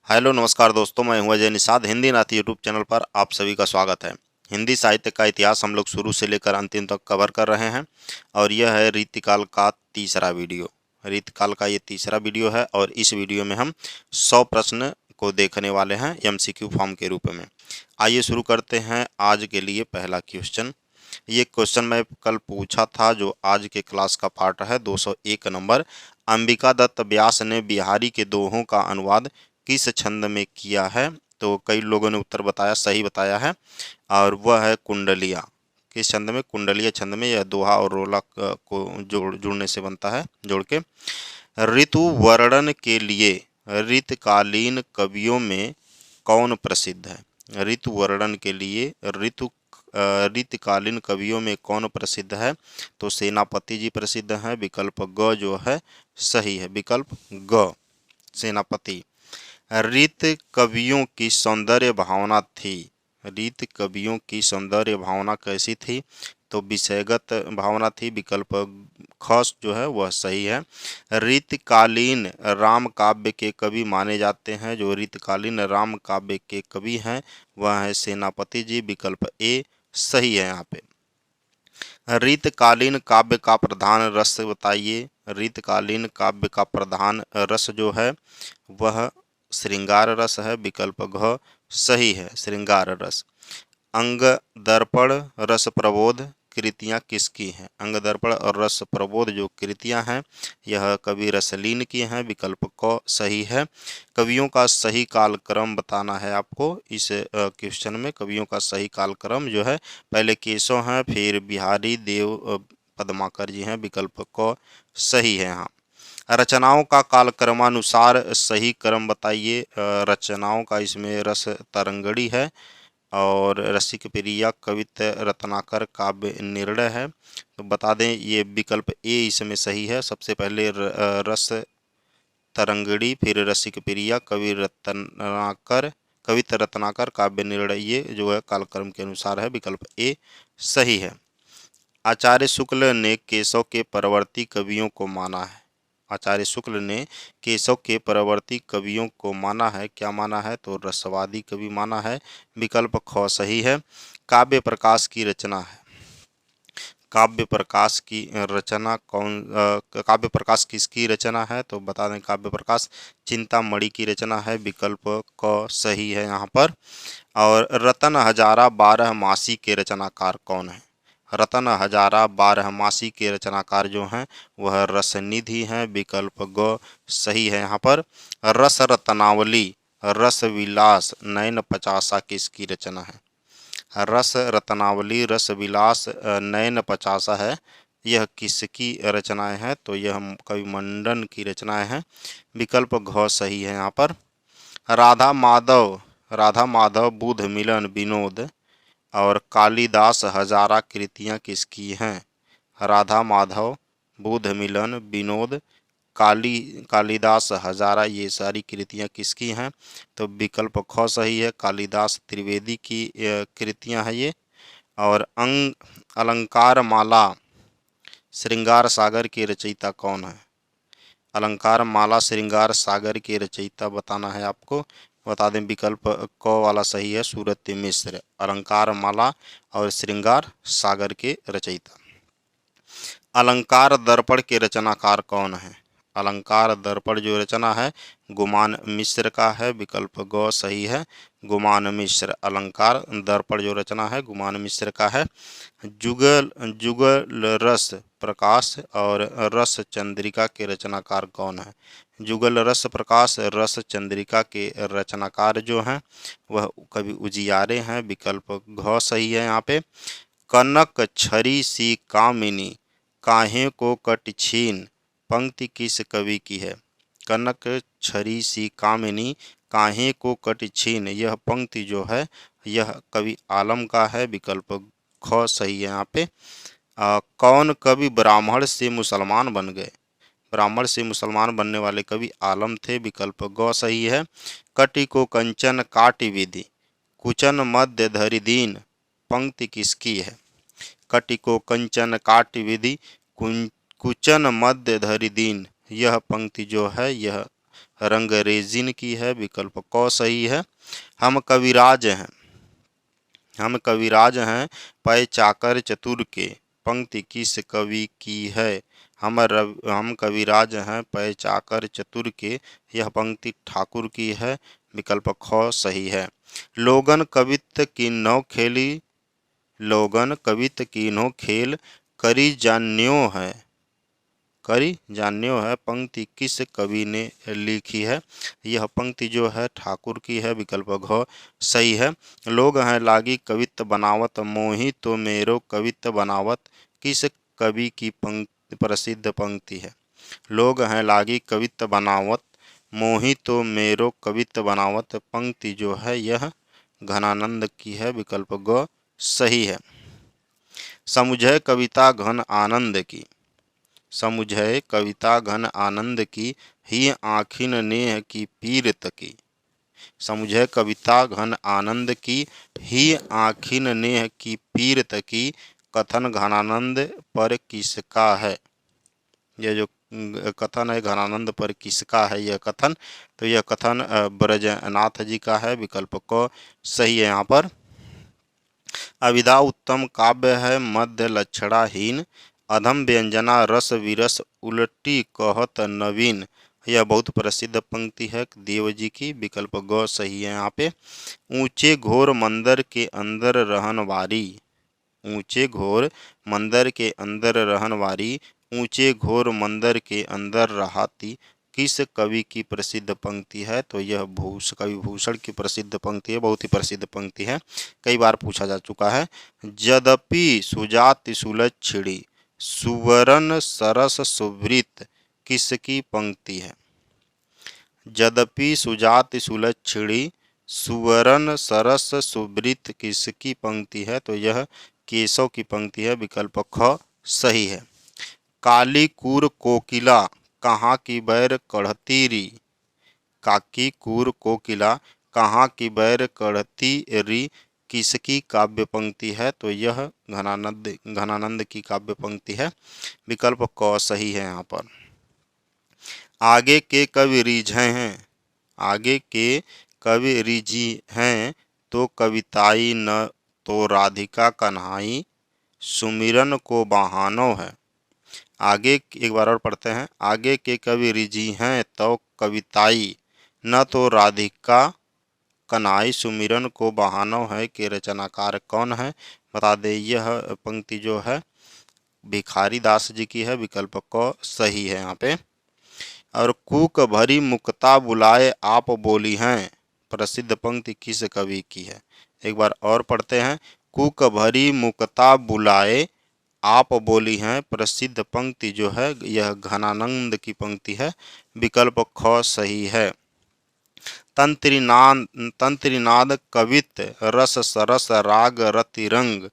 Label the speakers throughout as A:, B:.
A: Hello नमस्कार दोस्तों, मैं हूं अजय निषाद। हिंदी नाथ यूट्यूब चैनल पर आप सभी का स्वागत है। हिंदी साहित्य का इतिहास हम लोग शुरू से लेकर अंतिम तक कवर कर रहे हैं और यह है रीतिकाल का तीसरा वीडियो। रीतिकाल का ये तीसरा वीडियो है और इस वीडियो में हम 100 प्रश्न को देखने वाले हैं एमसीक्यू फॉर्म के रूप में। आइए शुरू करते हैं। आज के लिए पहला क्वेश्चन, ये क्वेश्चन मैं कल पूछा था जो आज के क्लास का पार्ट है 201 नंबर। अंबिका दत्त व्यास ने बिहारी के दोहों का अनुवाद किस छंद में किया है? तो कई लोगों ने उत्तर बताया, सही बताया है, और वह है कुंडलिया। किस छंद में? कुंडलिया छंद में। यह दोहा और रोला को जुड़ने से बनता है, जोड़ के। ऋतु वर्णन के लिए ऋतकालीन कवियों में कौन प्रसिद्ध है? ऋतु वर्णन के लिए ऋतकालीन कवियों में कौन प्रसिद्ध है? तो सेनापति जी प्रसिद्ध हैं। विकल्प ग जो है सही है, विकल्प ग सेनापति। रीत कवियों की सौंदर्य भावना थी। रीत कवियों की सौंदर्य भावना कैसी थी? तो विषयगत भावना थी। विकल्प ख जो है वह सही है। रीतकालीन राम काव्य के कवि माने जाते हैं। जो रीतकालीन राम काव्य के कवि हैं वह है सेनापति जी। विकल्प ए सही है यहाँ पे। रीतकालीन काव्य का प्रधान रस बताइए। रीतकालीन काव्य का प्रधान रस जो है वह श्रृंगार रस है। विकल्प घ सही है, श्रृंगार रस। अंग दर्पण रस प्रबोध कृतियां किसकी हैं? अंग दर्पण और रस प्रबोध जो कृतियां हैं यह कवि रसलीन की हैं। विकल्प क सही है। कवियों का सही कालक्रम बताना है आपको। इस क्वेश्चन में कवियों का सही कालक्रम जो है, पहले केशव हैं, फिर बिहारी देव पद्माकर जी हैं। विकल्प क सही है यहाँ। रचनाओं का कालक्रमानुसार सही क्रम बताइए। रचनाओं का इसमें रस तरंगड़ी है और रसिक प्रिया कवित रत्नाकर काव्य निर्णय है। तो बता दें ये विकल्प ए इसमें सही है। सबसे पहले रस तरंगड़ी, फिर रसिक प्रिया कवित रत्नाकर काव्य निर्णय, ये जो है कालक्रम के अनुसार है। विकल्प ए सही है। आचार्य शुक्ल ने केशव के परवर्ती कवियों को माना है। आचार्य शुक्ल ने केशव के परवर्ती कवियों को माना है। क्या माना है? तो रसवादी कवि माना है। विकल्प ख सही है। काव्य प्रकाश की रचना है। काव्य प्रकाश की रचना काव्य प्रकाश किसकी रचना है? तो बता दें काव्य प्रकाश चिंतामणि की रचना है। विकल्प क सही है यहाँ पर। और रतन हजारा 12 मासी के रचनाकार कौन है? रतन हजारा 12 मासी के रचनाकार जो हैं वह रसनिधि हैं। विकल्प ग सही है यहाँ पर। रस रत्नावली रस विलास नयन पचासा किसकी रचना है? रस रत्नावली रस विलास नयन पचासा है, यह किसकी रचनाएं हैं? तो यह कवि मंडन की रचनाएं हैं। विकल्प घ सही है यहाँ पर। राधा माधव बुध मिलन विनोद और कालिदास हजारा कृतियां किसकी हैं? राधा माधव बुध मिलन विनोद कालिदास हजारा, ये सारी कृतियां किसकी हैं? तो विकल्प ख सही है, कालिदास त्रिवेदी की कृतियां हैं ये। और अलंकार माला श्रृंगार सागर के रचयिता कौन है? अलंकार माला श्रृंगार सागर के रचयिता बताना है आपको। बता दें विकल्प क वाला सही है, सूरत मिश्र अलंकार माला और श्रृंगार सागर के रचयिता। अलंकार दर्पण के रचनाकार कौन है? अलंकार दर्पण जो रचना है गुमान मिश्र का है। विकल्प ग सही है, गुमान मिश्र। अलंकार दर्पण जो रचना है गुमान मिश्र का है। जुगल जुगल रस प्रकाश और रस चंद्रिका के रचनाकार कौन है? जुगल रस प्रकाश रस चंद्रिका के रचनाकार जो हैं वह कवि उजियारे हैं। विकल्प घ सही है यहाँ पे। कनक छरी सी कामिनी काहे को कट छीन पंक्ति किस कवि की है? कनक छरी सी कामिनी काहे को कट छीन, यह पंक्ति जो है यह कवि आलम का है। विकल्प ख सही है यहाँ पे। कौन कवि ब्राह्मण से मुसलमान बन गए? ब्राह्मण से मुसलमान बनने वाले कवि आलम थे। विकल्प ग सही है। कटि को कंचन काटि विधि कुचन मध्य धरि दीन पंक्ति किसकी है? कटि को कंचन काटि विधि कुचन मध्य धरि दीन, यह पंक्ति जो है यह रंगरेजिन की है, विकल्प क सही है। हम कविराज हैं, हम कविराज हैं पै चाकर चतुर के, पंक्ति किस कवि की है? हम कविराज हैं पै चाकर चतुर के, यह पंक्ति ठाकुर की है, विकल्प ख सही है। लोगन कवित किन्नौ खेली, लोगन कवित कीन्हो खेल, करी जान्यो है, करी जान्यो है, पंक्ति किस कवि ने लिखी है? यह पंक्ति जो है ठाकुर की है, विकल्प घ सही है। लोग हैं लागी कवित बनावत, मोहि तो मेरो कवित बनावत, किस कवि की प्रसिद्ध पंक्ति है? लोग हैं लागी कवित बनावत, मोहि तो मेरो कवित बनावत, पंक्ति जो है यह घनानंद की है, विकल्प ग सही है। समुझे कविता घन आनंद की, समुझे कविता घन आनंद की, ही आँखिन नेह की पीरत की, समुझे कविता घन आनंद की, ही आँखिन नेह की पीरत की, कथन घनानंद पर किसका है? यह जो कथन है घनानंद पर किसका है यह कथन? तो यह कथन ब्रजनाथ जी का है, विकल्प क सही है। यहाँ पर अविदा उत्तम काव्य है, मध्य लक्षणाहीन, अधम व्यंजना रस विरस, उल्टी कहत नवीन, यह बहुत प्रसिद्ध पंक्ति है देव जी की, विकल्प ग सही है। यहाँ पे ऊंचे घोर मंदिर के अंदर रहन वारी, ऊंचे घोर मंदिर के अंदर रहन वारी, ऊंचे घोर मंदिर के अंदर रहाती, किस कवि की प्रसिद्ध पंक्ति है? तो यह कवि भूषण की प्रसिद्ध पंक्ति है, बहुत ही प्रसिद्ध पंक्ति है, कई बार पूछा जा चुका है। यद्यपि सुजाति सुलक्षणी, सुवर्ण सरस सुभृत, किसकी पंक्ति है? यद्यपि सुजाति सुलक्षणी, सुवर्ण सरस सुभृत, किसकी पंक्ति है? तो यह केशव की पंक्ति है, विकल्प ख सही है। काली कूर कोकिला, कहाँ की बैर कढ़ती री, काकी कूर कोकिला, कहाँ की बैर कढ़ती री, किसकी काव्य पंक्ति है? तो यह घनानंद की काव्य पंक्ति है, विकल्प क सही है। यहाँ पर आगे के कवि रिझे हैं, आगे के कवि रिझी हैं, तो कविताई न तो राधिका कन्हाई, सुमिरन को बहानो है। आगे एक बार और पढ़ते हैं। आगे के कवि रिझी हैं तो कविताई, न तो राधिका कन्हाई, सुमिरन को बहानो है, के रचनाकार कौन है? बता दें, यह पंक्ति जो है भिखारी दास जी की है, विकल्प क सही है यहाँ पे। और कूक भरी मुक्ता बुलाए आप बोली हैं, प्रसिद्ध पंक्ति किस कवि की है? एक बार और पढ़ते हैं। कूक भरी मुक्ता बुलाए आप बोली हैं, प्रसिद्ध पंक्ति जो है यह घनानंद की पंक्ति है, विकल्प ख सही है। तंत्रीनाद कवित रस सरस राग रतिरंग,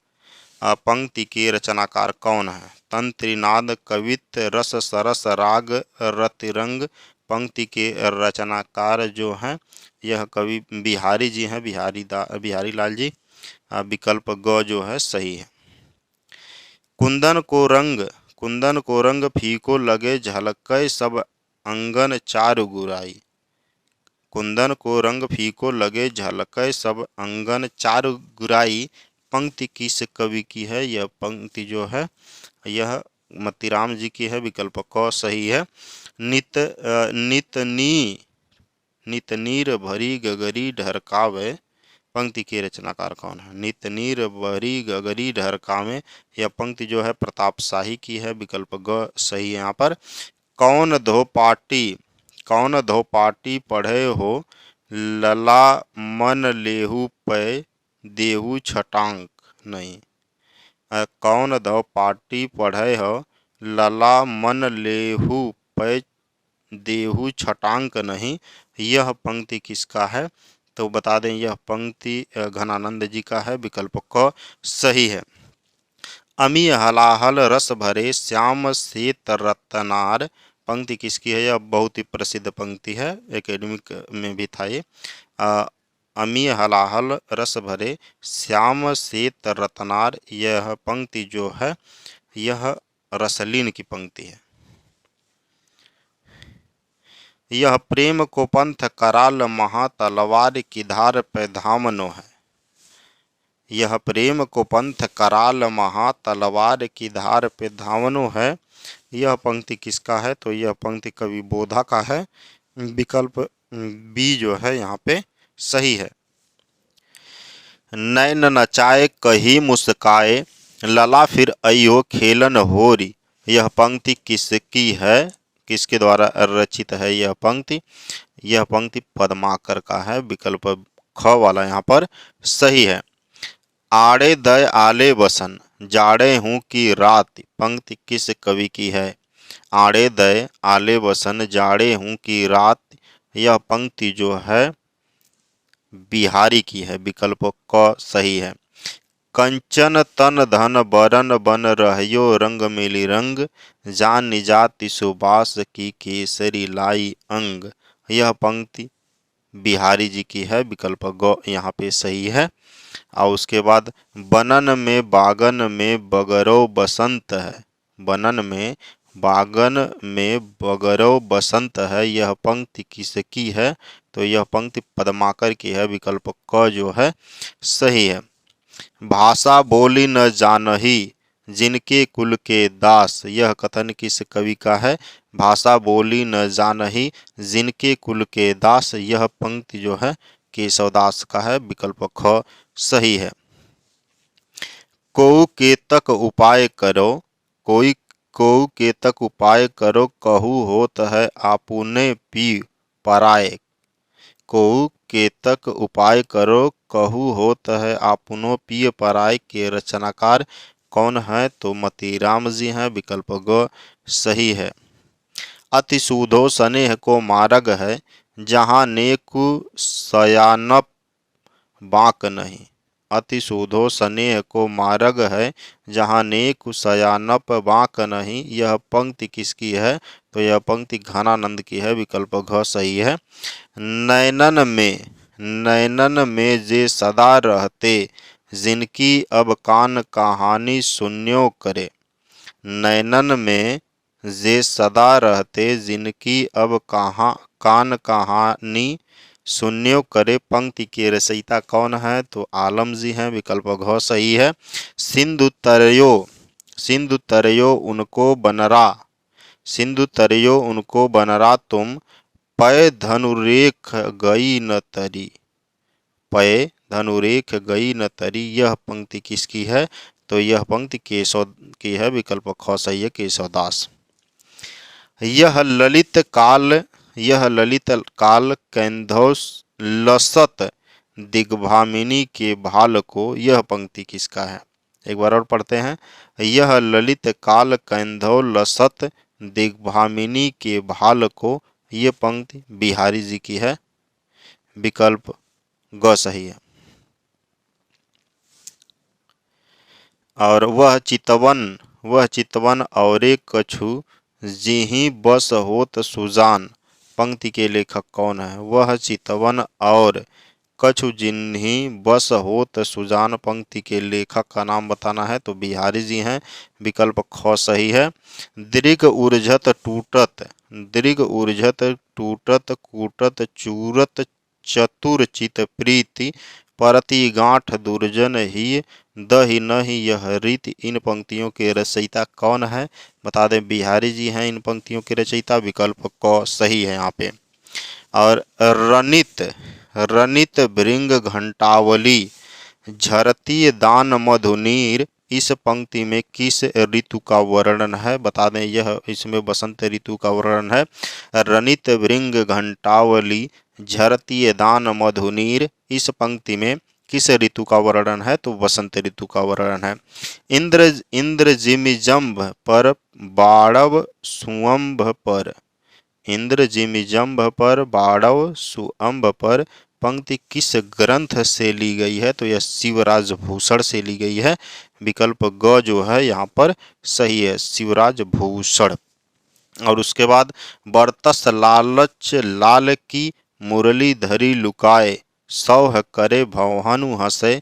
A: पंक्ति के रचनाकार कौन है? तंत्रीनाद कवित रस सरस राग रतिरंग, पंक्ति के रचनाकार जो हैं यह कवि बिहारी जी हैं, बिहारी लाल जी, विकल्प ग जो है सही है। कुंदन को रंग फीको लगे, झलकै सब अंगन चारु गुराई, कुंदन को रंग फीको लगे, झलकै सब अंगन चारु गुराई, पंक्ति किस कवि की है? यह पंक्ति जो है यह मतीराम जी की है, विकल्प क सही है। नित नीर भरी गगरी ढरकावे, पंक्ति के रचनाकार कौन है? नित नीर भरी गगरी ढरकावे, यह पंक्ति जो है प्रताप शाही की है, विकल्प ग सही है। यहाँ पर कौन धो पाटी पढ़े हो, लला मन लेहू पै देहू छटांक नहीं, कौन धो पाटी पढ़े हो, लला मन लेहू पै देहू छटांक नहीं, यह पंक्ति किसका है? तो बता दें यह पंक्ति घनानंद जी का है, विकल्प क सही है। अमी हलाहल रस भरे, श्याम श्वेत रत्नार, पंक्ति किसकी है? यह बहुत ही प्रसिद्ध पंक्ति है, एकेडमिक में भी था ये। अमी हलाहल रस भरे, श्याम श्वेत रत्नार, यह पंक्ति जो है यह रसलीन की पंक्ति है। यह प्रेम को पंथ कराल महा तलवार की धार पे धामनो है। यह प्रेम को पंथ कराल महा तलवार की धार पे धामनो है। यह पंक्ति किसका है? तो यह पंक्ति कवि बोधा का है। विकल्प बी जो है यहाँ पे सही है। नैन नचाए कही मुस्काए लला फिर अयो खेलन होरी। यह पंक्ति किसकी है? किसके द्वारा रचित है यह पंक्ति? यह पंक्ति पद्माकर का है। विकल्प ख वाला यहाँ पर सही है। आड़े दय आले बसन जाड़े हूँ की रात पंक्ति किस कवि की है? आड़े दय आले बसन जाड़े हूँ की रात यह पंक्ति जो है बिहारी की है। विकल्प क सही है। कंचन तन धन बरन बन रहयो रंग मिली रंग जान निजाति सुबास की केसरी लाई अंग। यह पंक्ति बिहारी जी की है। विकल्प ग यहाँ पे सही है। और उसके बाद बनन में बागन में बगरो बसंत है। बनन में बागन में बगरो बसंत है यह पंक्ति किसकी है? तो यह पंक्ति पद्माकर की है। विकल्प क जो है सही है। भाषा बोली न जानही जिनके कुल के दास यह कथन किस कवि का है? भाषा बोली न जानही जिनके कुल के दास यह पंक्ति जो है केशवदास का है। विकल्प ख सही है। को के तक उपाय करो कोई को के तक उपाय करो कहू होत है आपुने पी पराए। को के तक उपाय करो कहू होत है आपुनो पिय पराय के रचनाकार कौन है? तो मतीराम जी हैं। विकल्प ग सही है। अति सूधो स्नेह को मार्ग है जहाँ नेकु सयानप बाक नहीं। अति सूधो स्नेह को मार्ग है जहाँ नेकु सयानप बाक नहीं यह पंक्ति किसकी है? तो यह पंक्ति घनानंद की है। विकल्प घ सही है। नैनन में जे सदा रहते जिनकी अब कान कहानी सुन्यो करे। नैनन में जे सदा रहते जिनकी अब कान कहानी सुन्यो करे पंक्ति के रचयिता कौन है? तो आलम जी हैं। विकल्प घ सही है। सिंधु तरयो उनको बनरा सिंधु तरयो उनको बनरा तुम पय धनुरेख गई न तरी। पय धनुरेख गई न तरी यह पंक्ति किसकी है? तो यह पंक्ति केशव की है। विकल्प ख सही है। केशवदास। यह ललित काल कैंधौ लसत दिग्भामिनी के भाल को यह पंक्ति किसका है? एक बार और पढ़ते हैं। यह ललित काल कैंधौ लसत दिग्भामिनी के भाल को ये पंक्ति बिहारी जी की है। विकल्प ग सही है। और वह चितवन और कछु जिहि बस होत सुजान पंक्ति के लेखक कौन है? वह चितवन और कछु जिन्हीं बस होत सुजान पंक्ति के लेखक का नाम बताना है। तो बिहारी जी हैं। विकल्प ख सही है। दीर्घ ऊर्जत टूटत कूटत चूरत चतुर चित प्रीति परति गांठ दुर्जन ही दही नहीं यह रीति इन पंक्तियों के रचयिता कौन है? बता दें बिहारी जी हैं इन पंक्तियों के रचयिता। विकल्प क सही है यहाँ पे। और रनित भृंग घंटावली झरती दान मधुनीर इस पंक्ति में किस ऋतु का वर्णन है? बता दें यह इसमें बसंत ऋतु का वर्णन है। रनित भृंग घंटावली झरती दान मधुनीर इस पंक्ति में किस ऋतु का वर्णन है? तो वसंत ऋतु का वर्णन है। इंद्र जिमिजंभ पर बाड़व सुअंभ पर इंद्र जिमिजंभ पर बाड़व सुअंभ पर पंक्ति किस ग्रंथ से ली गई है? तो यह शिवराज भूषण से ली गई है। विकल्प ग जो है यहाँ पर सही है। शिवराज भूषण। और उसके बाद बरतस लालच लाल की मुरली धरी लुकाए सौह करे भवहनु हंसे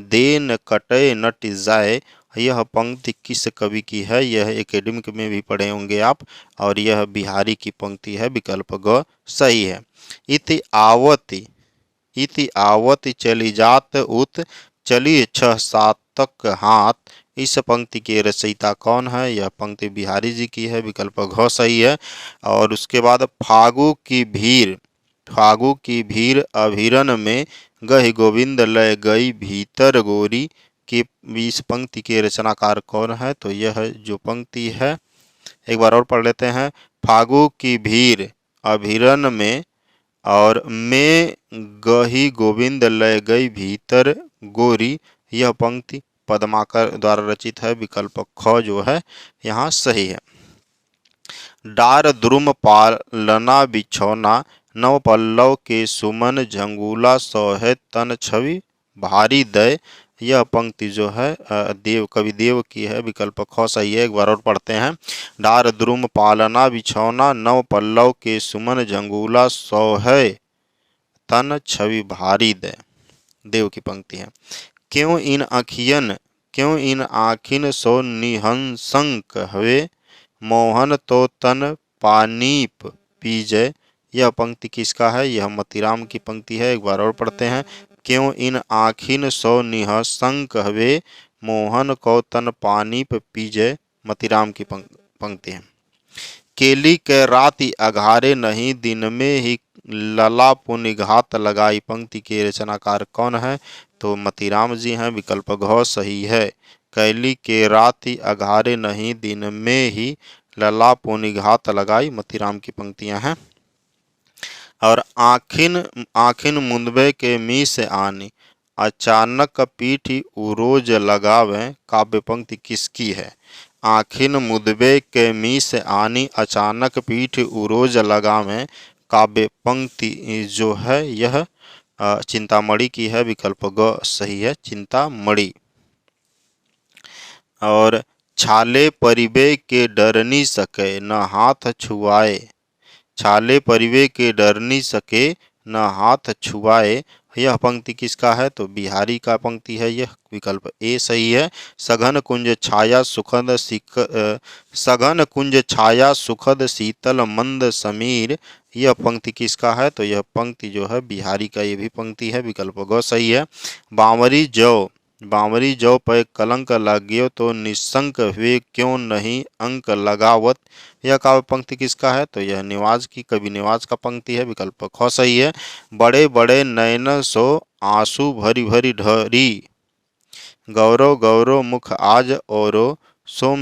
A: देन कटे नट जाए यह पंक्ति किस कवि की है? यह एकेडमिक में भी पढ़े होंगे आप, और यह बिहारी की पंक्ति है, विकल्प ग सही है। इति आवति चली जात उत, चली 6-7 तक हाथ, इस पंक्ति के रचयिता कौन है? यह पंक्ति बिहारी जी की है, विकल्प घ सही है। और उसके बाद फागु की भीर अभिरन में, गहि गोविंद लय गई भीतर गोरी, की इस पंक्ति के रचनाकार कौन है? तो यह जो पंक्ति है, एक बार और पढ़ लेते हैं। फागु की भीर अभिरन में, और मैं गही गोविंद लय गई भीतर गोरी, यह पंक्ति पद्माकर द्वारा रचित है, विकल्प ख जो है यहाँ सही है। डार द्रुम पालना बिछौना, नव पल्लव के सुमन झंगूला, सोहे तन छवि भारी दय, यह पंक्ति जो है कवि देव की है, विकल्प ख सही है। एक बार और पढ़ते हैं। डार द्रुम पालना बिछौना, नव पल्लव के सुमन झंगूला, सोहे तन छवि भारी दय, देव की पंक्ति है। क्यों इन आखिन सो निहंसंक हवे, मोहन तो तन पानीप पीजय, यह पंक्ति किसका है? यह मतीराम की पंक्ति है। एक बार और पढ़ते हैं। क्यों इन आखिन सो निहंसंक हवे, मोहन को तन पानीप पीजय, मतीराम की पंक्ति है। केली के राति अघारे नहीं, दिन में ही लला पुनि घात लगाई, पंक्ति के रचनाकार कौन है? तो मतीराम जी हैं, विकल्प घ सही है। कैली के राति अघारे नहीं, दिन में ही लला पुनि घात लगाई, मतीराम की पंक्तियां हैं। और आखिन मुंदबे के मी से आनी, अचानक पीठी उरोज लगावे, काव्य पंक्ति किसकी है? आखिन मुदबे के मी से आनी, अचानक पीठ उरोज लगावे, काव्य पंक्ति जो है यह चिंतामणि की है, विकल्प ग सही है, चिंतामणि। और छाले परिवे के डरनी सके, न हाथ छुआए, छाले परिवे के डरनी सके, न हाथ छुआए, यह पंक्ति किसका है? तो बिहारी का पंक्ति है, यह विकल्प ए सही है। सघन कुंज छाया सुखद शीतल मंद समीर, यह पंक्ति किसका है? तो यह पंक्ति जो है बिहारी का, ये भी पंक्ति है, विकल्प ग सही है। बांवरी जौ पर कलंक लाग्यो, तो निशंक हुए क्यों नहीं अंक लगावत, यह काव्य पंक्ति किसका है? तो यह निवाज की, कवि निवाज का पंक्ति है, विकल्प ख सही है। बड़े बड़े नयन सो आंसू भरी भरी ढरी, गौरव गौरव मुख आज औरो, सो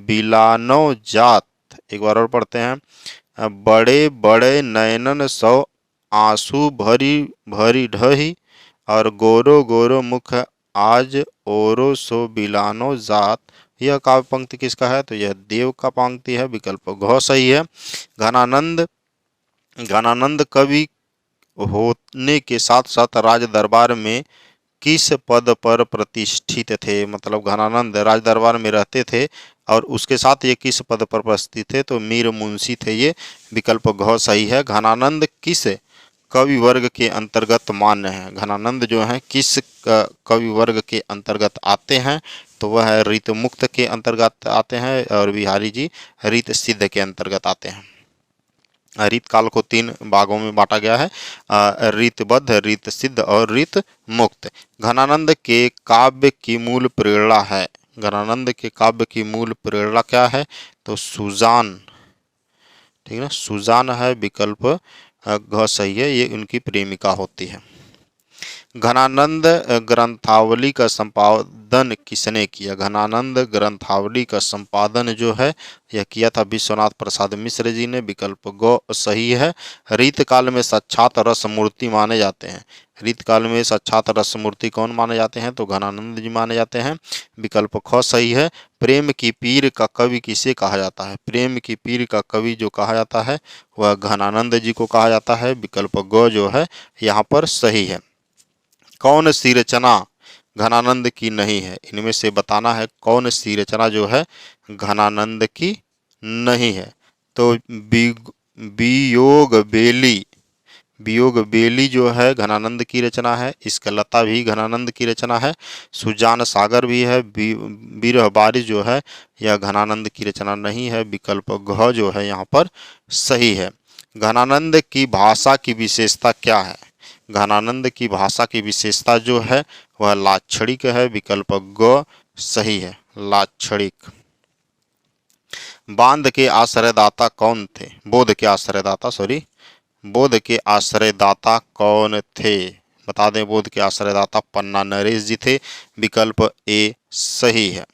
A: बिलानो जात, एक बार और पढ़ते हैं। बड़े बड़े नयनन सो आंसू भरी भरी ढही, और गोरो गोरो मुख आज ओरो सो बिलानो जात, यह काव्य पंक्ति किसका है? तो यह देव का पंक्ति है, विकल्प घ सही है। घनानंद कवि होने के साथ साथ राज दरबार में किस पद पर प्रतिष्ठित थे? मतलब घनानंद राज दरबार में रहते थे, और उसके साथ ये किस पद पर उपस्थित थे? तो मीर मुंशी थे ये, विकल्प घ सही है। घनानंद किस कवि वर्ग के अंतर्गत मान्य है? घनानंद जो है किस कवि वर्ग के अंतर्गत आते हैं? तो वह है रीत मुक्त के अंतर्गत आते हैं, और बिहारी जी रीत सिद्ध के अंतर्गत आते हैं। रीत काल को 3 भागों में बांटा गया है, रीतबद्ध, रीत सिद्ध और रीत मुक्त। घनानंद के काव्य की मूल प्रेरणा है, घनानंद के काव्य की मूल प्रेरणा क्या है? तो सुजान, ठीक है ना, सुजान है, विकल्प घ सही है, ये उनकी प्रेमिका होती है। घनानंद ग्रंथावली का संपादन किसने किया? घनानंद ग्रंथावली का संपादन जो है यह किया था विश्वनाथ प्रसाद मिश्र जी ने, विकल्प ग सही है। रीतकाल में साक्षात रसमूर्ति माने जाते हैं, रीतकाल में साक्षात रसमूर्ति कौन माने जाते हैं? तो घनानंद जी माने जाते हैं, विकल्प ख सही है। प्रेम की पीर का कवि किसे कहा जाता है? प्रेम की पीर का कवि जो कहा जाता है वह घनानंद जी को कहा जाता है, विकल्प ग जो है यहाँ पर सही है। कौन सी रचना घनानंद की नहीं है? इनमें से बताना है कौन सी रचना जो है घनानंद की नहीं है। तो वियोग बेली, वियोग बेली जो है घनानंद की रचना है। स्कलता भी घनानंद की रचना है। सुजान सागर भी है। विरह बारिश जो है यह घनानंद की रचना नहीं है। विकल्प घ जो है यहाँ पर सही है। घनानंद की भाषा की विशेषता क्या है? घनानंद की भाषा की विशेषता जो है वह लाक्षणिक है। विकल्प ग सही है, लाक्षणिक। बांध के आश्रयदाता कौन थे? बोध के आश्रयदाता, सॉरी, बोध के आश्रयदाता कौन थे? बता दें, बोध के आश्रयदाता पन्ना नरेश जी थे। विकल्प ए सही है।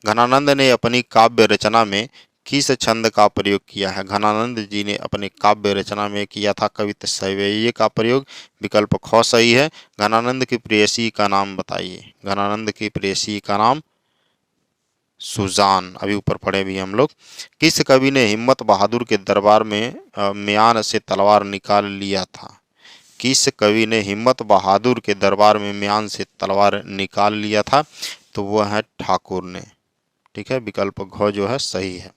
A: घनानंद ने अपनी काव्य रचना में किस छंद का प्रयोग किया है? घनानंद जी ने अपने काव्य रचना में किया था कवित्त सैवैय का प्रयोग। विकल्प ख सही है। घनानंद की प्रेयसी का नाम बताइए। घनानंद की प्रेयसी का नाम सुजान, अभी ऊपर पढ़े भी हम लोग। किस कवि ने हिम्मत बहादुर के दरबार में म्यान से तलवार निकाल लिया था? किस कवि ने हिम्मत बहादुर के दरबार में म्यान से तलवार निकाल लिया था? तो वह है ठाकुर ने। ठीक है, विकल्प घ जो है सही है।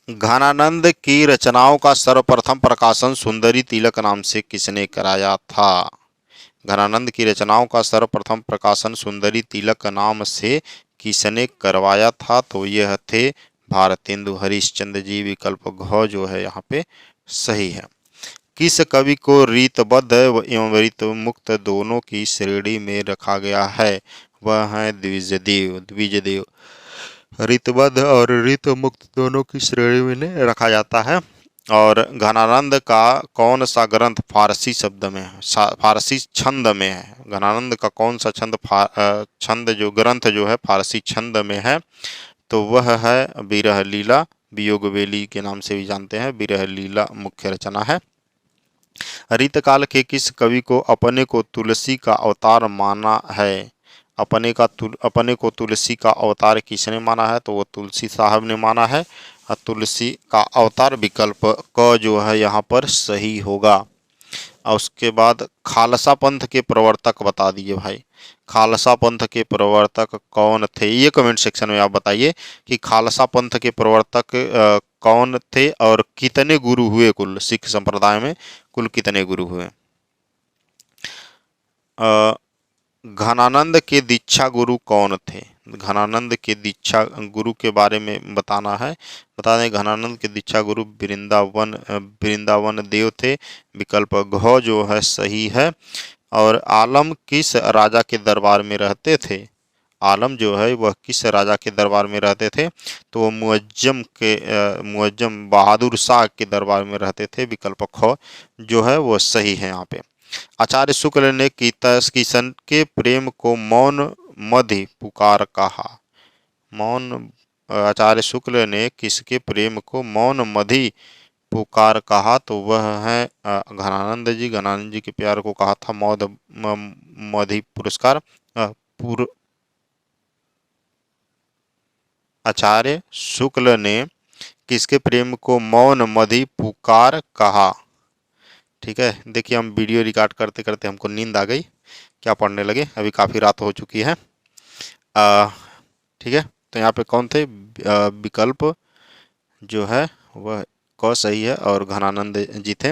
A: घनानंद की रचनाओं का सर्वप्रथम प्रकाशन सुंदरी तिलक नाम से किसने कराया था? घनानंद की रचनाओं का सर्वप्रथम प्रकाशन सुंदरी तिलक नाम से किसने करवाया था? तो यह थे भारतेंदु हरिश्चंद्र जी। विकल्प घ जो है यहाँ पे सही है। किस कवि को रीतबद्ध एवं रीतमुक्त दोनों की श्रेणी में रखा गया है? वह है द्विजदेव। द्विजदेव रीतबद्ध और रीतमुक्त दोनों की श्रेणी में रखा जाता है। और घनानंद का कौन सा ग्रंथ फारसी शब्द में है, फारसी छंद में है? घनानंद का कौन सा छंद जो ग्रंथ जो है फारसी छंद में है? तो वह है विरह लीला। वियोग बेली के नाम से भी जानते हैं। विरह लीला मुख्य रचना है। रीतकाल के किस कवि को अपने को तुलसी का अवतार माना है? अपने को तुलसी का अवतार किसने माना है? तो वो तुलसी साहब ने माना है। तुलसी का अवतार विकल्प क जो है यहाँ पर सही होगा। और उसके बाद खालसा पंथ के प्रवर्तक बता दिए भाई। खालसा पंथ के प्रवर्तक कौन थे? ये कमेंट सेक्शन में आप बताइए कि खालसा पंथ के प्रवर्तक कौन थे और कितने गुरु हुए कुल? सिख संप्रदाय में कुल कितने गुरु हुए? घनानंद के दीक्षा गुरु कौन थे? घनानंद के दीक्षा गुरु के बारे में बताना है। बता दें, घनानंद के दीक्षा गुरु वृंदावन देव थे। विकल्प घ जो है सही है। और आलम किस राजा के दरबार में रहते थे? आलम जो है वह किस राजा के दरबार में रहते थे? तो वो मुअज्जम बहादुर शाह के दरबार में रहते थे। विकल्प ख जो है वो सही है यहाँ पे। आचार्य शुक्ल ने किशन के प्रेम को मौन मधि पुकार कहा। आचार्य शुक्ल ने किसके प्रेम को मौन मधि पुकार कहा? तो वह है घनानंद जी। घनानंद जी के प्यार को कहा था मधि पुरस्कार। आचार्य शुक्ल ने किसके प्रेम को मौन मधि पुकार कहा? ठीक है, देखिए हम वीडियो रिकॉर्ड करते करते हमको नींद आ गई, क्या पढ़ने लगे, अभी काफ़ी रात हो चुकी है। ठीक है, तो यहाँ पे कौन थे? विकल्प जो है वह क सही है और घनानंद जी थे।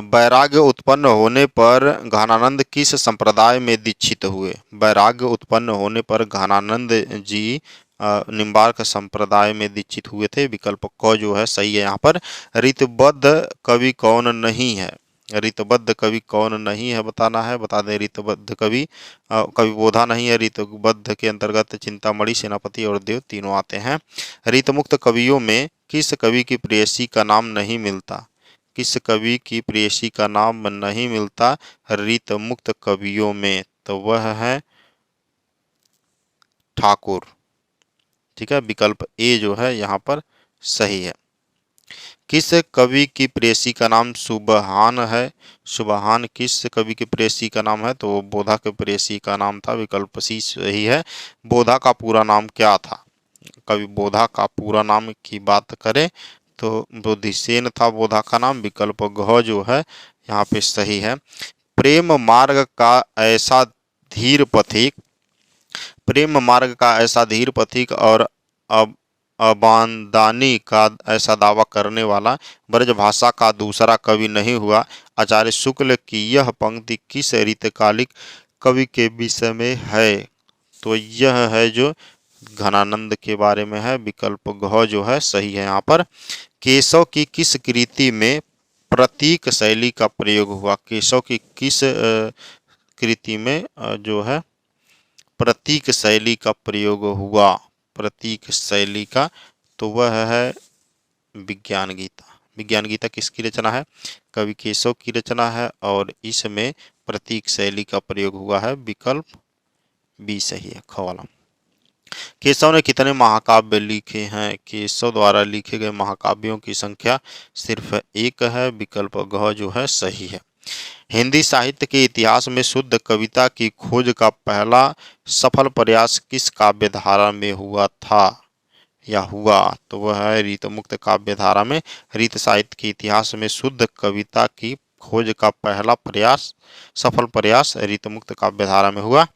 A: वैराग्य उत्पन्न होने पर घनानंद किस संप्रदाय में दीक्षित हुए? वैराग्य उत्पन्न होने पर घनानंद जी निम्बार्क संप्रदाय में दीक्षित हुए थे। विकल्प क जो है सही है यहाँ पर। ऋतबद्ध कवि कौन नहीं है? ऋतबद्ध कवि कौन नहीं है बताना है। बता दें, ऋतबद्ध कवि बोधा नहीं है। ऋतबद्ध के अंतर्गत चिंतामणि, सेनापति और देव तीनों आते हैं। ऋतमुक्त कवियों में किस कवि की प्रेयसी का नाम नहीं मिलता? किस कवि की प्रेयसी का नाम नहीं मिलता ऋतमुक्त कवियों में? तो वह है ठाकुर। ठीक है, विकल्प ए जो है यहाँ पर सही है। किस कवि की प्रेयसी का नाम सुबहान है? सुबहान किस कवि की प्रेयसी का नाम है? तो बोधा के प्रेयसी का नाम था। विकल्प सी सही है। बोधा का पूरा नाम क्या था? कवि बोधा का पूरा नाम की बात करें तो बोधिसेन था बोधा का नाम। विकल्प घ जो है यहाँ पे सही है। प्रेम मार्ग का ऐसा धीर पथिक और अब अबानदानी का ऐसा दावा करने वाला ब्रजभाषा का दूसरा कवि नहीं हुआ। आचार्य शुक्ल की यह पंक्ति किस ऋतकालिक कवि के विषय में है? तो यह है जो घनानंद के बारे में है। विकल्प घ जो है सही है यहाँ पर। केशव की किस कृति में प्रतीक शैली का प्रयोग हुआ? केशव की किस कृति में जो है प्रतीक शैली का प्रयोग हुआ? प्रतीक शैली का, तो वह है विज्ञान गीता। विज्ञान गीता किसकी रचना है? कवि केशव की रचना है और इसमें प्रतीक शैली का प्रयोग हुआ है। विकल्प बी सही है, ख वाला। केशव ने कितने महाकाव्य लिखे हैं? केशव द्वारा लिखे गए महाकाव्यों की संख्या सिर्फ एक है। विकल्प घ जो है सही है। हिंदी साहित्य के इतिहास में शुद्ध कविता की खोज का पहला सफल प्रयास किस काव्य धारा में हुआ था या हुआ? तो वह है रीतमुक्त काव्य धारा में। रीत साहित्य के इतिहास में शुद्ध कविता की खोज का पहला प्रयास, सफल प्रयास रीतमुक्त काव्य धारा में हुआ।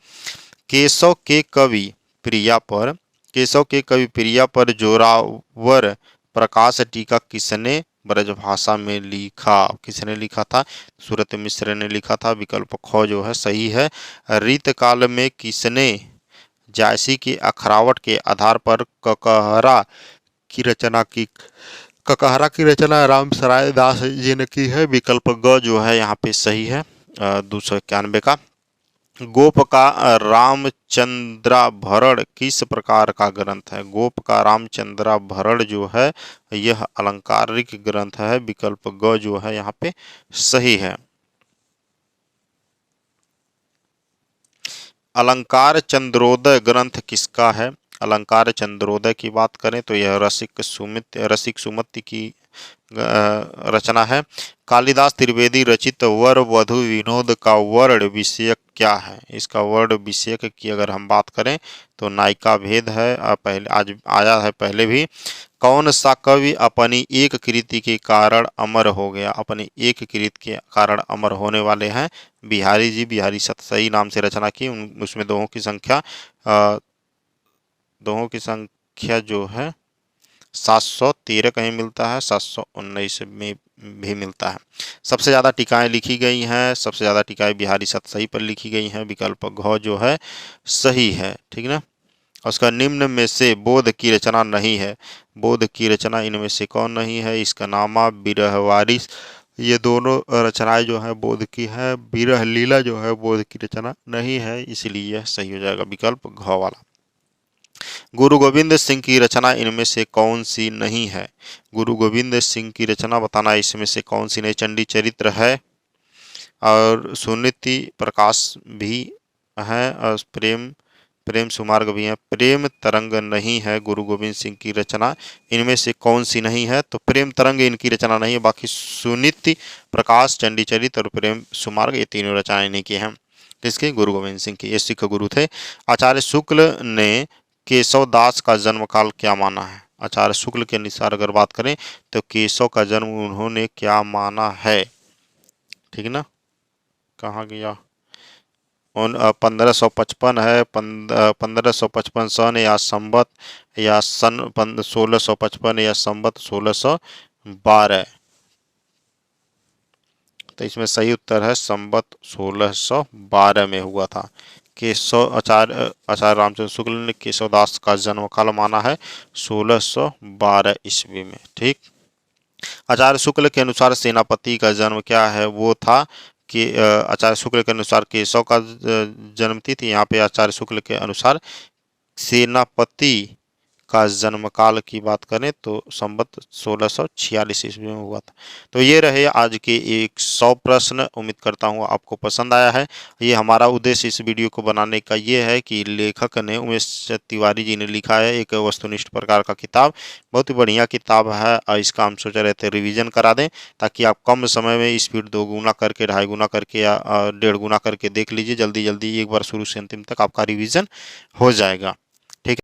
A: केशव के कवि प्रिया पर जोरावर प्रकाश टीका किसने ब्रजभाषा में लिखा? किसने लिखा था? सूरत मिश्र ने लिखा था। विकल्प ख जो है सही है। रीत काल में किसने जायसी की अखरावट के आधार पर ककहरा की रचना की? ककहरा की रचना रामसराय दास जी ने की है। विकल्प ग जो है यहाँ पे सही है। 291 का। गोप का रामचंद्राभरण किस प्रकार का ग्रंथ है? गोप का रामचंद्राभरण जो है यह अलंकारिक ग्रंथ है। विकल्प ग जो है यहाँ पे सही है। अलंकार चंद्रोदय ग्रंथ किसका है? अलंकार चंद्रोदय की बात करें तो यह रसिक सुमति की रचना है। कालिदास त्रिवेदी रचित वर वधु विनोद का वर्ण विषयक क्या है? इसका वर्ण विषयक की अगर हम बात करें तो नायिका भेद है। पहले आज आया है पहले भी। कौन सा कवि अपनी एक कृति के कारण अमर हो गया? अपनी एक कृति के कारण अमर होने वाले हैं बिहारी जी। बिहारी सतसई नाम से रचना की। उसमें दोहों की संख्या जो है 713 कहीं मिलता है, 719 में भी मिलता है। सबसे ज़्यादा टीकाएं लिखी गई हैं। सबसे ज़्यादा टीकाएं बिहारी सतसई पर लिखी गई हैं। विकल्प घ जो है सही है, ठीक ना। उसका निम्न में से बोध की रचना नहीं है। बोध की रचना इनमें से कौन नहीं है? इसका नामा, विरह वारिस, ये दोनों रचनाएं जो है बोध की है। विरह लीला जो है बोध की रचना नहीं है, इसलिए यह सही हो जाएगा विकल्प घ वाला। गुरु गोविंद सिंह की रचना इनमें से कौन सी नहीं है? गुरु गोविंद सिंह की रचना बताना इसमें से कौन सी नहीं? चंडी चरित्र है और सुनीति प्रकाश भी है और प्रेम सुमार्ग भी है। प्रेम तरंग नहीं है गुरु गोविंद सिंह की रचना। इनमें से कौन सी नहीं है? तो प्रेम तरंग इनकी रचना नहीं है। बाकी सुनीति प्रकाश, चंडी चरित्र और प्रेम सुमार्ग ये तीनों रचनाएं इन्हीं की हैं। किसके? गुरु गोविंद सिंह की। ये सिख गुरु थे। आचार्य शुक्ल ने केशव दास का जन्म काल क्या माना है? आचार्य शुक्ल के अनुसार अगर बात करें तो केशव का जन्म उन्होंने क्या माना है? ठीक ना, कहाँ गया? 1555 है, 1555 सन या संवत या सन 1655 या संवत 1612। तो इसमें सही उत्तर है संवत 1612 में हुआ था। आचार्य रामचंद्र शुक्ल ने केशवदास का जन्म काल माना है 1612 ईस्वी में। ठीक। आचार्य शुक्ल के अनुसार सेनापति का जन्म क्या है? वो था कि आचार्य शुक्ल के अनुसार केशव का जन्म तिथि, यहाँ पे आचार्य शुक्ल के अनुसार सेनापति का जन्म काल की बात करें तो संवत 1646 ईस्वी में हुआ था। तो ये रहे आज के 100 प्रश्न। उम्मीद करता हूँ आपको पसंद आया है। ये हमारा उद्देश्य इस वीडियो को बनाने का ये है कि लेखक ने, उमेश तिवारी जी ने लिखा है एक वस्तुनिष्ठ प्रकार का किताब। बहुत ही बढ़िया किताब है और इसका हम सोच रहे थे रिविज़न करा दें ताकि आप कम समय में स्पीड 2 गुना करके, 2.5 गुना करके या 1.5 गुना करके देख लीजिए। जल्दी जल्दी एक बार शुरू से अंतिम तक आपका रिविज़न हो जाएगा।